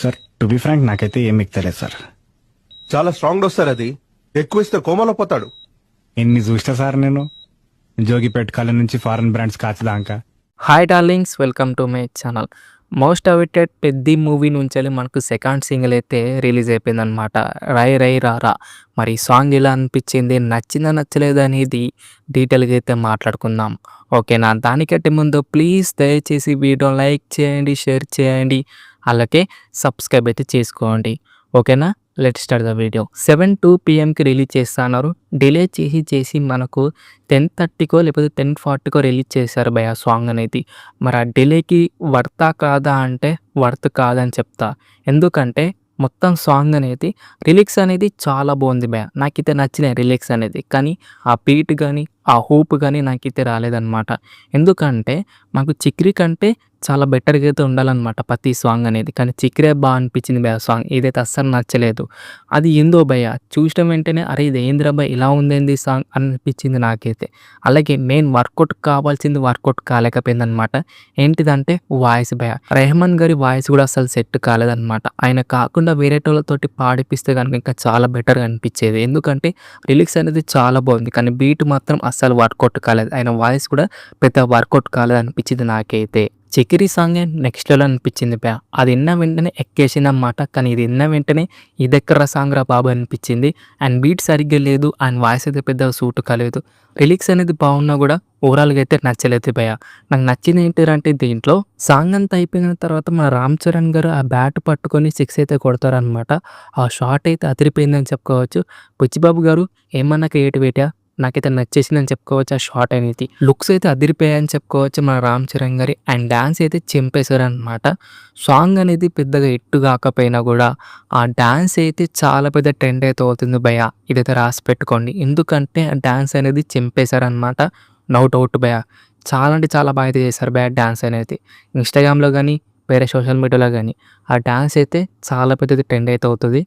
Sir to be frank నాకైతే ఏం మిగతలేదు sir. చాలా స్ట్రాంగ్ డోస్ సార్ అది. ఎక్కువ ఇస్తే కోమాలో పోతాడు. ఎన్ని చూస్తా సార్ నేను, జోగిపేట్ కళ్ళ నుంచి ఫారెన్ బ్రాండ్స్ కాచదాకా. Hi darlings, welcome to my channel. Most awaited పెద్ద మూవీ నుంచి మనకు సెకండ్ సింగిల్ అయితే రిలీజ్ అయిపోయిందనమాట, రై రై రారా. మరి సాంగ్ ఎలా అనిపించింది, నచ్చిందా నచ్చలేదా అనేది డీటెయిల్గా అయితే మాట్లాడుకుందాం. ఓకేనా? దానికంటే ముందు ప్లీజ్ దయచేసి వీడియో లైక్ చేయండి, షేర్ చేయండి, అలాగే సబ్స్క్రైబ్ అయితే చేసుకోండి. ఓకేనా? Let start the video. 7-2 PM release చేస్తున్నారు. డిలే చేసి మనకు 10:30కో లేకపోతే 10:40కో రిలీజ్ చేశారు భయ సాంగ్ అనేది. మరి ఆ డిలేకి వర్తా కాదా అంటే వర్త్ కాదని చెప్తా. ఎందుకంటే మొత్తం సాంగ్ అనేది లిరిక్స్ అనేది చాలా బాగుంది భయ. నాకైతే నచ్చినాయి లిరిక్స్ అనేది, కానీ ఆ బీట్ కానీ ఆ హూప్ కానీ నాకైతే రాలేదన్నమాట. ఎందుకంటే మాకు చిక్రీ కంటే చాలా బెటర్గా అయితే ఉండాలన్నమాట ప్రతి సాంగ్ అనేది, కానీ చిక్రే బాగా అనిపించింది భయ సాంగ్. ఇదైతే అస్సలు నచ్చలేదు. అది ఏందో భయ, చూసిన వెంటనే అరే ఇది ఏంద్రా భయ ఇలా ఉందేంది సాంగ్ అనిపించింది నాకైతే. అలాగే మెయిన్ వర్కౌట్ కావాల్సింది వర్కౌట్ కాలేకపోయిందనమాట. ఏంటిదంటే వాయిస్ భయ. రెహమాన్ గారి వాయిస్ కూడా అసలు సెట్ కాలేదన్నమాట. ఆయన కాకుండా వేరే వాళ్ళతోటి పాడిపిస్తే కనుక ఇంకా చాలా బెటర్గా అనిపించేది. ఎందుకంటే లిరిక్స్ అనేది చాలా బాగుంది, కానీ బీట్ మాత్రం అస్సలు వర్కౌట్ కాలేదు. ఆయన వాయిస్ కూడా పెద్ద వర్కౌట్ కాలేదు అనిపించింది నాకైతే. చికిరి సాంగ్ నెక్స్ట్ లెవెల్ అనిపించింది భయ. అది విన్న వెంటనే ఎక్కేసింది అన్నమాట, కానీ ఇది విన్న వెంటనే ఇదెక్కర సాంగ్ రా బాబు అనిపించింది. అండ్ బీట్ సరిగ్గా లేదు, అండ్ వాయిస్ అయితే పెద్ద సూట్ కాలేదు. లిరిక్స్ అనేది బాగున్నా కూడా ఓవరాల్గా అయితే నచ్చలేదు భయ. నాకు నచ్చింది ఏంటంటే దీంట్లో సాంగ్ అంతా అయిపోయిన తర్వాత మన రామ్ చరణ్ గారు ఆ బ్యాట్ పట్టుకొని 6 అయితే కొడతారనమాట. ఆ షాట్ అయితే అదిరిపోయిందని చెప్పుకోవచ్చు. బుచ్చిబాబు గారు ఏమన్నా క్రియేటివిటీయా, నాకైతే నచ్చేసిందని చెప్పుకోవచ్చు. ఆ షాట్ అనేది లుక్స్ అయితే అదిరిపోయాయని చెప్పుకోవచ్చు మన రామ్ చరణ్ గారి. అండ్ డ్యాన్స్ అయితే చింపేశారనమాట. సాంగ్ అనేది పెద్దగా ఎట్టు కాకపోయినా కూడా ఆ డ్యాన్స్ అయితే చాలా పెద్ద ట్రెండ్ అయితే అవుతుంది భయ. ఇదైతే రాసి పెట్టుకోండి, ఎందుకంటే ఆ డ్యాన్స్ అనేది చింపేశారనమాట. నో డౌట్ భయ. చాలా అంటే చాలా బాగా అయితే చేశారు భయ డ్యాన్స్ అనేది. ఇన్స్టాగ్రామ్లో కానీ వేరే సోషల్ మీడియాలో కానీ ఆ డ్యాన్స్ అయితే చాలా పెద్దది ట్రెండ్ అయితే అవుతుంది.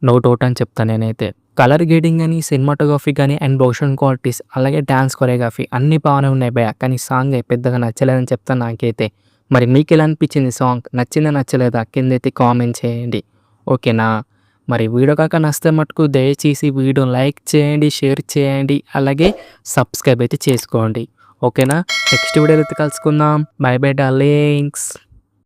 నో డౌట్ అని చెప్తాను నేనైతే. కలర్ గ్రేడింగ్ కానీ, సినిమాటోగ్రఫీ కానీ, అండ్ మోషన్ క్వాలిటీస్, అలాగే డ్యాన్స్ కొరియోగ్రఫీ అన్నీ బాగానే ఉన్నాయి భయ, కానీ సాంగ్ పెద్దగా నచ్చలేదని చెప్తాను నాకైతే. మరి మీకు ఎలా అనిపించింది సాంగ్? నచ్చిందా నచ్చలేదా కిందైతే కామెంట్ చేయండి. ఓకేనా? మరి వీడియో కాక నచ్చితే మటుకు దయచేసి వీడియో లైక్ చేయండి, షేర్ చేయండి, అలాగే సబ్స్క్రైబ్ అయితే చేసుకోండి. ఓకేనా? నెక్స్ట్ వీడియోలో అయితే కలుసుకుందాం. By by darlings.